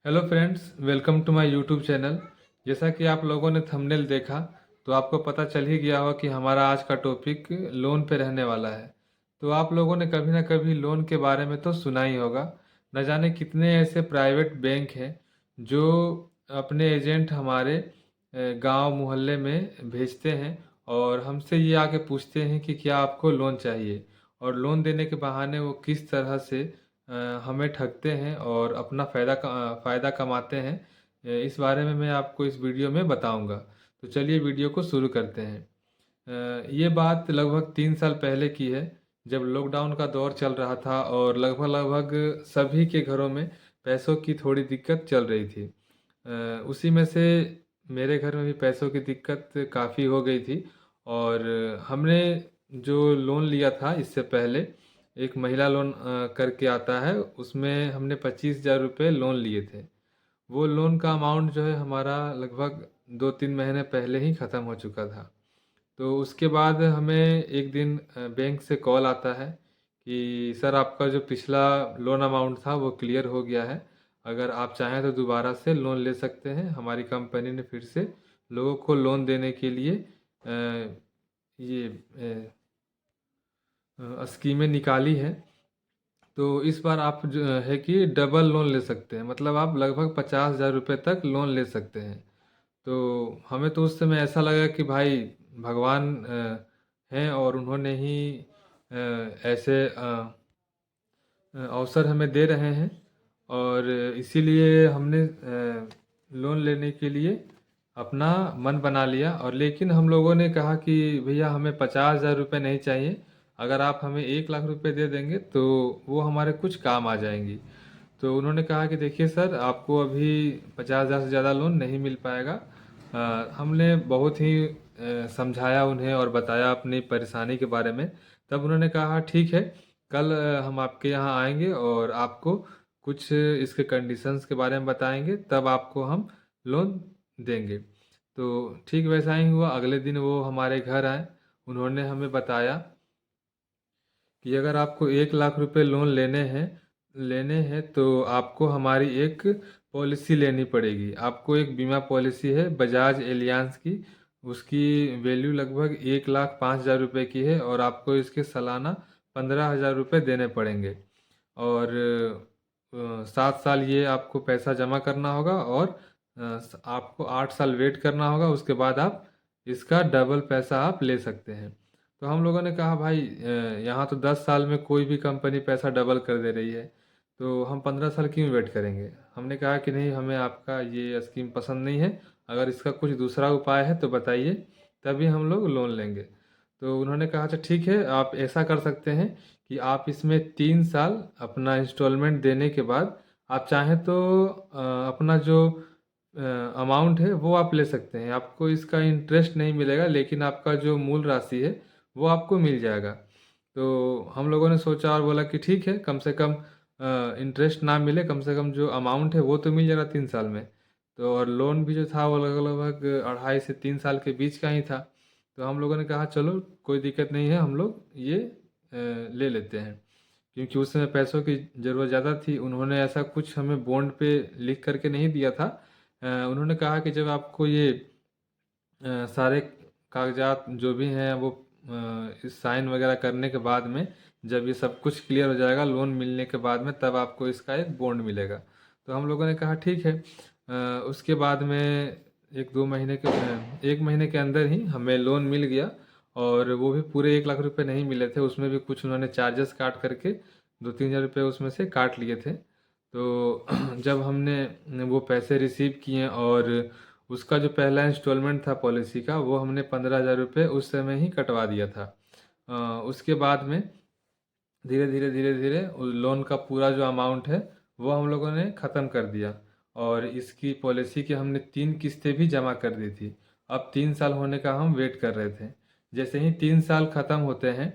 Hello friends, welcome to my YouTube channel. जैसा कि आप लोगों ने थंबनेल देखा तो आपको पता चल ही गया होगा कि हमारा आज का टॉपिक लोन पे रहने वाला है। तो आप लोगों ने कभी ना कभी लोन के बारे में तो सुना ही होगा। न जाने कितने ऐसे प्राइवेट बैंक हैं जो अपने एजेंट हमारे गांव मोहल्ले में भेजते हैं और हमसे ये आके पूछते हैं कि क्या आपको लोन चाहिए, और लोन देने के बहाने वो किस तरह से हमें ठगते हैं और अपना फ़ायदा कमाते हैं। इस बारे में मैं आपको इस वीडियो में बताऊंगा। तो चलिए वीडियो को शुरू करते हैं। ये बात लगभग 3 साल पहले की है, जब लॉकडाउन का दौर चल रहा था और लगभग लगभग सभी के घरों में पैसों की थोड़ी दिक्कत चल रही थी। उसी में से मेरे घर में भी पैसों की दिक्कत काफ़ी हो गई थी। और हमने जो लोन लिया था इससे पहले, एक महिला लोन करके आता है, उसमें हमने 25,000 रुपये लोन लिए थे। वो लोन का अमाउंट जो है हमारा लगभग 2-3 महीने पहले ही ख़त्म हो चुका था। तो उसके बाद हमें एक दिन बैंक से कॉल आता है कि सर, आपका जो पिछला लोन अमाउंट था वो क्लियर हो गया है। अगर आप चाहें तो दोबारा से लोन ले सकते हैं। हमारी कंपनी ने फिर से लोगों को लोन देने के लिए ये स्कीमें निकाली हैं। तो इस बार आप जो है कि डबल लोन ले सकते हैं, मतलब आप लगभग 50,000 रुपये तक लोन ले सकते हैं। तो हमें तो उस समय ऐसा लगा कि भाई भगवान हैं और उन्होंने ही ऐसे अवसर हमें दे रहे हैं। और इसीलिए हमने लोन लेने के लिए अपना मन बना लिया। और लेकिन हम लोगों ने कहा कि भैया हमें 50,000 रुपये नहीं चाहिए, अगर आप हमें 1 लाख रुपए दे देंगे तो वो हमारे कुछ काम आ जाएंगी। तो उन्होंने कहा कि देखिए सर, आपको अभी 50,000 से ज़्यादा लोन नहीं मिल पाएगा। हमने बहुत ही समझाया उन्हें और बताया अपनी परेशानी के बारे में। तब उन्होंने कहा ठीक है, कल हम आपके यहाँ आएंगे और आपको कुछ इसके कंडीशंस के बारे में बताएंगे, तब आपको हम लोन देंगे। तो ठीक वैसा ही हुआ। अगले दिन वो हमारे घर आए। उन्होंने हमें बताया कि अगर आपको 1 लाख रुपए लोन लेने हैं तो आपको हमारी एक पॉलिसी लेनी पड़ेगी। आपको एक बीमा पॉलिसी है बजाज एलियांज की। उसकी वैल्यू लगभग 1,05,000 रुपये की है और आपको इसके सालाना 15,000 रुपये देने पड़ेंगे। और 7 साल ये आपको पैसा जमा करना होगा और आपको 8 साल वेट करना होगा। उसके बाद आप इसका डबल पैसा आप ले सकते हैं। तो हम लोगों ने कहा भाई, यहाँ तो 10 साल में कोई भी कंपनी पैसा डबल कर दे रही है, तो हम 15 साल क्यों वेट करेंगे। हमने कहा कि नहीं, हमें आपका ये स्कीम पसंद नहीं है। अगर इसका कुछ दूसरा उपाय है तो बताइए, तभी हम लोग लोन लेंगे। तो उन्होंने कहा अच्छा ठीक है, आप ऐसा कर सकते हैं कि आप इसमें 3 साल अपना इंस्टॉलमेंट देने के बाद आप चाहें तो अपना जो अमाउंट है वो आप ले सकते हैं। आपको इसका इंटरेस्ट नहीं मिलेगा, लेकिन आपका जो मूल राशि है वो आपको मिल जाएगा। तो हम लोगों ने सोचा और बोला कि ठीक है, कम से कम इंटरेस्ट ना मिले, कम से कम जो अमाउंट है वो तो मिल जाएगा 3 साल में। तो और लोन भी जो था वो लगभग लगभग 2.5 से 3 साल के बीच का ही था। तो हम लोगों ने कहा चलो कोई दिक्कत नहीं है, हम लोग ये ले लेते हैं। क्योंकि उस समय पैसों की ज़रूरत ज़्यादा थी। उन्होंने ऐसा कुछ हमें बॉन्ड पे लिख करके नहीं दिया था। उन्होंने कहा कि जब आपको ये सारे कागजात जो भी हैं वो इस साइन वगैरह करने के बाद में, जब ये सब कुछ क्लियर हो जाएगा लोन मिलने के बाद में, तब आपको इसका एक बॉन्ड मिलेगा। तो हम लोगों ने कहा ठीक है। उसके बाद में 1 महीने के अंदर ही हमें लोन मिल गया। और वो भी पूरे 1 लाख रुपए नहीं मिले थे, उसमें भी कुछ उन्होंने चार्जेस काट करके 2-3 हज़ार रुपये उसमें से काट लिए थे। तो जब हमने वो पैसे रिसीव किए और उसका जो पहला इंस्टॉलमेंट था पॉलिसी का, वो हमने 15,000 रुपये उस समय ही कटवा दिया था। उसके बाद में धीरे धीरे धीरे धीरे लोन का पूरा जो अमाउंट है वो हम लोगों ने ख़त्म कर दिया। और इसकी पॉलिसी की हमने 3 किस्तें भी जमा कर दी थी। अब 3 साल होने का हम वेट कर रहे थे। जैसे ही 3 साल ख़त्म होते हैं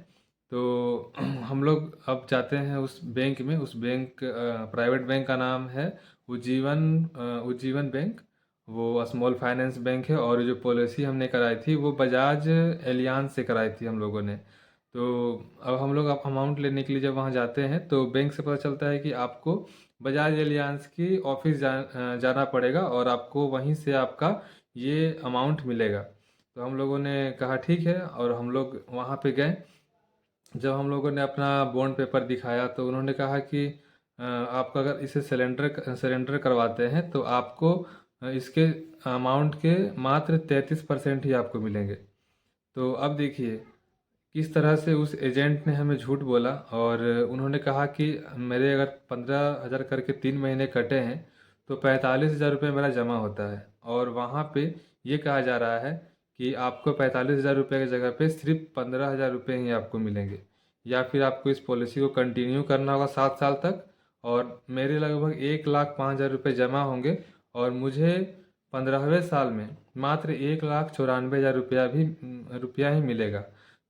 तो हम लोग अब जाते हैं उस बैंक में। उस बैंक प्राइवेट बैंक का नाम है उज्जीवन बैंक। वो स्मॉल फाइनेंस बैंक है। और जो पॉलिसी हमने कराई थी वो बजाज एलियांज से कराई थी हम लोगों ने। तो अब हम लोग अमाउंट लेने के लिए जब वहाँ जाते हैं तो बैंक से पता चलता है कि आपको बजाज एलियांज की ऑफिस जाना पड़ेगा और आपको वहीं से आपका ये अमाउंट मिलेगा। तो हम लोगों ने कहा ठीक है, और हम लोग वहाँ पे गए। जब हम लोगों ने अपना बॉन्ड पेपर दिखाया तो उन्होंने कहा कि आपका अगर इसे सरेंडर करवाते हैं तो आपको इसके अमाउंट के मात्र 33% ही आपको मिलेंगे। तो अब देखिए किस तरह से उस एजेंट ने हमें झूठ बोला, और उन्होंने कहा कि मेरे अगर 15,000 करके 3 महीने कटे हैं तो 45,000 रुपये मेरा जमा होता है, और वहाँ पे ये कहा जा रहा है कि आपको 45,000 रुपये की जगह पे सिर्फ 15,000 रुपये ही आपको मिलेंगे, या फिर आपको इस पॉलिसी को कंटिन्यू करना होगा 7 साल तक। और मेरे लगभग 1,05,000 रुपये जमा होंगे, और मुझे 15वें साल में मात्र 1,94,000 रुपया रुपया ही मिलेगा।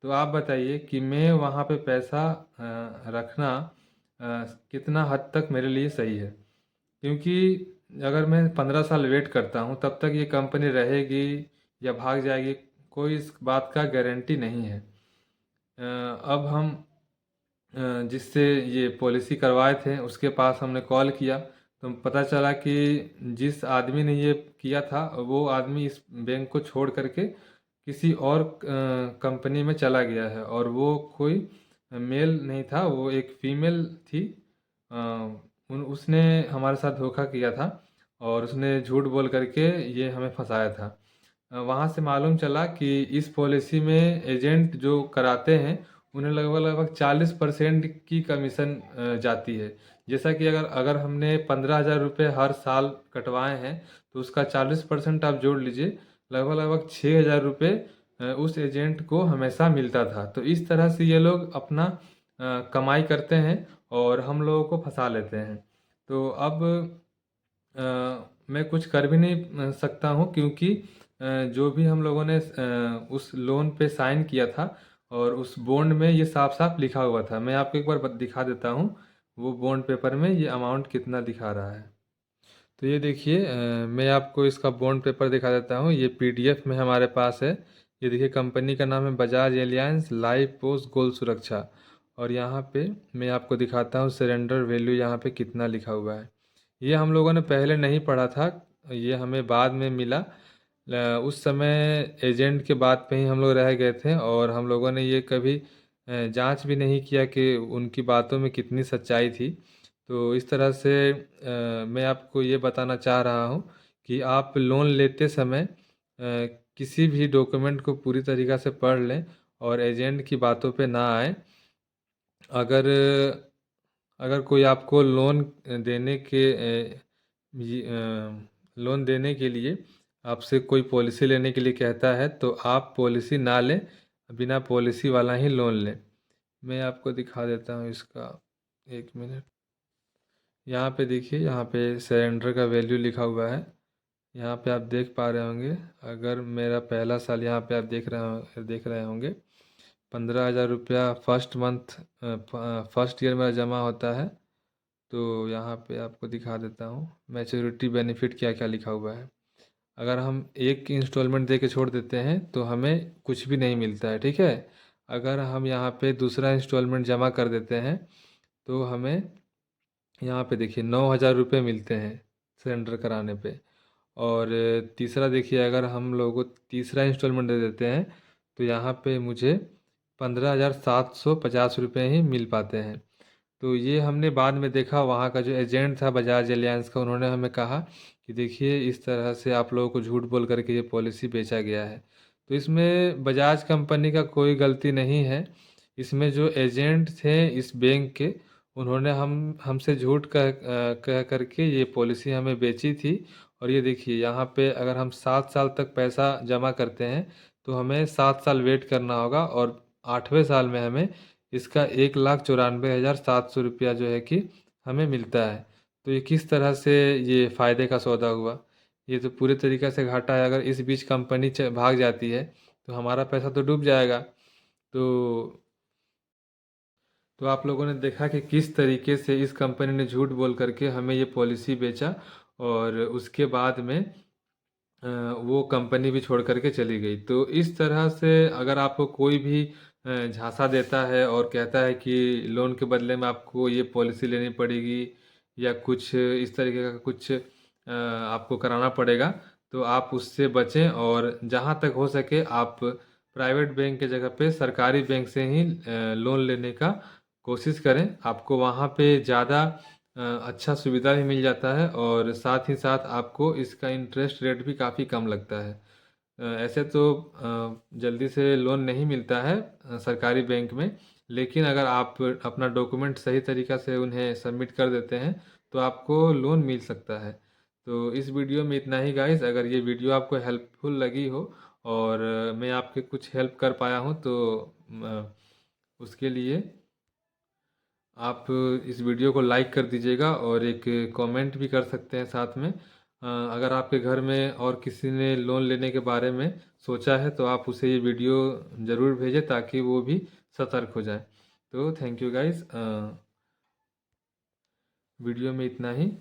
तो आप बताइए कि मैं वहाँ पे पैसा रखना कितना हद तक मेरे लिए सही है, क्योंकि अगर मैं 15 साल वेट करता हूँ तब तक ये कंपनी रहेगी या भाग जाएगी, कोई इस बात का गारंटी नहीं है। अब हम जिससे ये पॉलिसी करवाए थे उसके पास हमने कॉल किया, तो पता चला कि जिस आदमी ने ये किया था वो आदमी इस बैंक को छोड़ करके किसी और कंपनी में चला गया है, और वो कोई मेल नहीं था, वो एक फीमेल थी। अ, उसने हमारे साथ धोखा किया था, और उसने झूठ बोल करके ये हमें फंसाया था। वहाँ से मालूम चला कि इस पॉलिसी में एजेंट जो कराते हैं उन्हें लगभग लगभग 40% की कमीशन जाती है। जैसा कि अगर अगर हमने 15,000 रुपये हर साल कटवाए हैं तो उसका 40% आप जोड़ लीजिए, लगभग लगभग 6,000 रुपये उस एजेंट को हमेशा मिलता था। तो इस तरह से ये लोग अपना कमाई करते हैं और हम लोगों को फंसा लेते हैं। तो अब मैं कुछ कर भी नहीं सकता हूँ, क्योंकि जो भी हम लोगों ने उस लोन पे साइन किया था और उस बॉन्ड में ये साफ साफ लिखा हुआ था। मैं आपको एक बार दिखा देता हूँ, वो बॉन्ड पेपर में ये अमाउंट कितना दिखा रहा है। तो ये देखिए, मैं आपको इसका बॉन्ड पेपर दिखा देता हूँ, ये पीडीएफ में हमारे पास है। ये देखिए, कंपनी का नाम है Bajaj Alliance life post gold सुरक्षा, और यहाँ पे मैं आपको दिखाता हूँ सरेंडर वैल्यू यहाँ पे कितना लिखा हुआ है। ये हम लोगों ने पहले नहीं पढ़ा था, ये हमें बाद में मिला। उस समय एजेंट के बात पे ही हम लोग रह गए थे, और हम लोगों ने ये कभी जांच भी नहीं किया कि उनकी बातों में कितनी सच्चाई थी। तो इस तरह से मैं आपको ये बताना चाह रहा हूँ कि आप लोन लेते समय किसी भी डॉक्यूमेंट को पूरी तरीक़ा से पढ़ लें और एजेंट की बातों पे ना आए। अगर अगर कोई आपको लोन देने के लोन देने के लिए आपसे कोई पॉलिसी लेने के लिए कहता है तो आप पॉलिसी ना लें, बिना पॉलिसी वाला ही लोन लें। मैं आपको दिखा देता हूँ इसका, 1 मिनट। यहाँ पे देखिए, यहाँ पे सरेंडर का वैल्यू लिखा हुआ है, यहाँ पे आप देख पा रहे होंगे। अगर मेरा पहला साल यहाँ पे आप देख रहे होंगे, 15,000 रुपया फर्स्ट मंथ फर्स्ट ईयर मेरा जमा होता है। तो यहाँ पे आपको दिखा देता हूँ मैच्योरिटी बेनिफिट क्या क्या लिखा हुआ है। अगर हम एक इंस्टॉलमेंट दे के छोड़ देते हैं तो हमें कुछ भी नहीं मिलता है, ठीक है। अगर हम यहाँ पे दूसरा इंस्टॉलमेंट जमा कर देते हैं तो हमें यहाँ पे देखिए 9,000 रुपये मिलते हैं सरेंडर कराने पे। और तीसरा देखिए, अगर हम लोगों को तीसरा इंस्टॉलमेंट दे देते हैं तो यहाँ पे मुझे 15,750 रुपये ही मिल पाते हैं। तो ये हमने बाद में देखा, वहाँ का जो एजेंट था बजाज एलियांस का, उन्होंने हमें कहा कि देखिए इस तरह से आप लोगों को झूठ बोल करके ये पॉलिसी बेचा गया है। तो इसमें बजाज कंपनी का कोई गलती नहीं है, इसमें जो एजेंट थे इस बैंक के, उन्होंने हमसे झूठ कह करके ये पॉलिसी हमें बेची थी। और ये देखिए, यहाँ पे अगर हम 7 साल तक पैसा जमा करते हैं तो हमें 7 साल वेट करना होगा, और 8वें साल में हमें इसका 1,94,700 रुपया जो है कि हमें मिलता है। तो ये किस तरह से ये फ़ायदे का सौदा हुआ? ये तो पूरे तरीक़े से घाटा है। अगर इस बीच कंपनी भाग जाती है तो हमारा पैसा तो डूब जाएगा। तो आप लोगों ने देखा कि किस तरीके से इस कंपनी ने झूठ बोल करके हमें ये पॉलिसी बेचा, और उसके बाद में वो कंपनी भी छोड़ करके चली गई। तो इस तरह से अगर आपको कोई भी झांसा देता है और कहता है कि लोन के बदले में आपको ये पॉलिसी लेनी पड़ेगी, या कुछ इस तरीके का कुछ आपको कराना पड़ेगा, तो आप उससे बचें। और जहाँ तक हो सके आप प्राइवेट बैंक के जगह पे सरकारी बैंक से ही लोन लेने का कोशिश करें। आपको वहाँ पे ज़्यादा अच्छा सुविधा भी मिल जाता है, और साथ ही साथ आपको इसका इंटरेस्ट रेट भी काफ़ी कम लगता है। ऐसे तो जल्दी से लोन नहीं मिलता है सरकारी बैंक में, लेकिन अगर आप अपना डॉक्यूमेंट सही तरीक़ा से उन्हें सबमिट कर देते हैं तो आपको लोन मिल सकता है। तो इस वीडियो में इतना ही गाइस। अगर ये वीडियो आपको हेल्पफुल लगी हो और मैं आपके कुछ हेल्प कर पाया हूँ, तो उसके लिए आप इस वीडियो को लाइक कर दीजिएगा और एक कमेंट भी कर सकते हैं साथ में। अगर आपके घर में और किसी ने लोन लेने के बारे में सोचा है तो आप उसे ये वीडियो ज़रूर भेजें ताकि वो भी सतर्क हो जाए। तो थैंक यू गाइस, वीडियो में इतना ही।